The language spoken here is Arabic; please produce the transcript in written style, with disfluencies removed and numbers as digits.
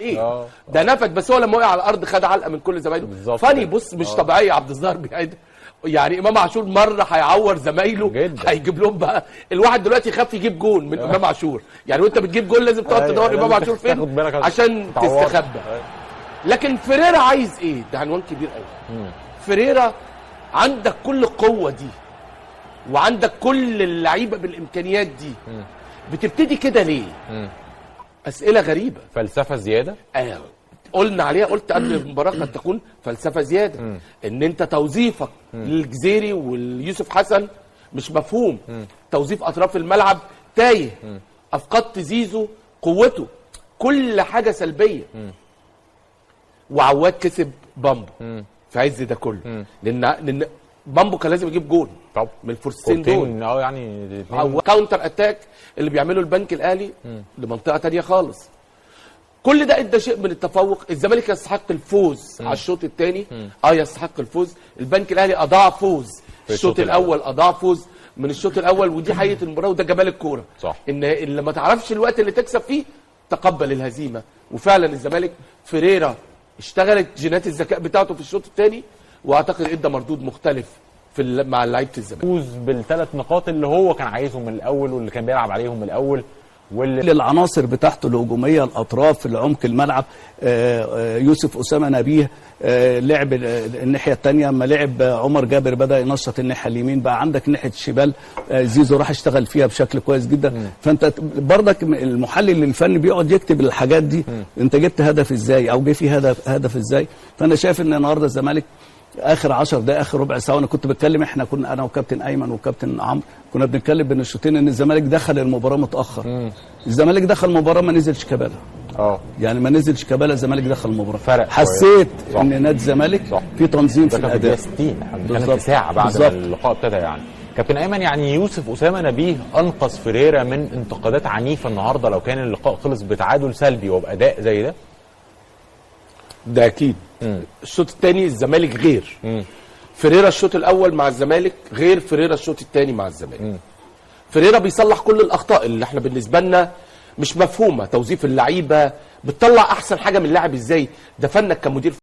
ايه ده نفد، بس هو لما وقع على الارض خد علقه من كل زمايله. فاني بص مش طبيعيه. عبد الظاهر بيعيد يعني امام عاشور مره هيعور زمايله، هيجيب لهم بقى. الواحد دلوقتي يخاف يجيب جون من امام عاشور، يعني وانت بتجيب جون لازم تقعد تدور امام عاشور فين عشان تستخبى. لكن فيريرا عايز ايه؟ ده عنوان كبير قوي. فيريرا عندك كل القوه دي وعندك كل اللعيبه بالامكانيات دي، بتبتدي كده ليه؟ اسئله غريبه. فلسفه زياده؟ قلنا عليها، قلت قبل المباراه قد تكون فلسفه زياده. ان انت توظيفك للجزيري واليوسف حسن مش مفهوم. توظيف اطراف الملعب تايه. افقدت زيزو قوته، كل حاجه سلبيه. وعواد كسب بامبو في عز ده كله. لان بامبو كان لازم يجيب جول من الفرصتين دول. يعني او كاونتر اتاك اللي بيعمله البنك الاهلي لمنطقه ثانيه خالص. كل ده ادى شيء من التفوق. الزمالك يستحق الفوز على الشوط الثاني، يستحق الفوز. البنك الاهلي اضاع فوز في الشوط الاول، اضاع فوز من الشوط الاول، ودي حقيقه المباراه وده جمال الكوره. صح. ان اللي ما تعرفش الوقت اللي تكسب فيه تقبل الهزيمه. وفعلا الزمالك فيريرا اشتغلت جينات الذكاء بتاعته في الشوط الثاني، واعتقد ادى مردود مختلف مع لعيبه الزمالك. فوز بالثلاث نقاط اللي هو كان عايزهم من الاول واللي كان بيلعب عليهم من الاول، العناصر بتاعته الهجوميه، الاطراف، العمق الملعب. يوسف اسامه نبيه لعب الناحيه الثانيه. اما لعب عمر جابر بدا ينشط الناحيه اليمين. بقى عندك ناحيه الشمال زيزو راح اشتغل فيها بشكل كويس جدا. فانت برضك المحلل الفني بيقعد يكتب الحاجات دي. انت جبت هدف ازاي او جه في هدف ازاي. فانا شايف ان النهارده الزمالك اخر 10 دقائق، اخر ربع ساعه، وانا كنت بتكلم، احنا كنا انا وكابتن ايمن وكابتن عمرو كنا بنتكلم بين الشوطين ان الزمالك دخل المباراه متاخر. الزمالك دخل المباراه ما نزلش كباله. يعني ما نزلش كباله، الزمالك دخل المباراه. فرق حسيت ان نادي الزمالك في تنظيم في الاداء. 60 بالظبط ساعه بعد ما اللقاء ابتدى. يعني كابتن ايمن، يعني يوسف اسامه نبيه انقذ فيريرا من انتقادات عنيفه النهارده لو كان اللقاء خلص بتعادل سلبي وباداء زي ده. ده اكيد. الشوط الثاني الزمالك غير. فيريرا الشوط الاول مع الزمالك غير فيريرا الشوط الثاني مع الزمالك. فيريرا بيصلح كل الاخطاء اللي احنا بالنسبه لنا مش مفهومه. توظيف اللعيبه، بتطلع احسن حاجه من اللاعب ازاي. ده فنك كمدير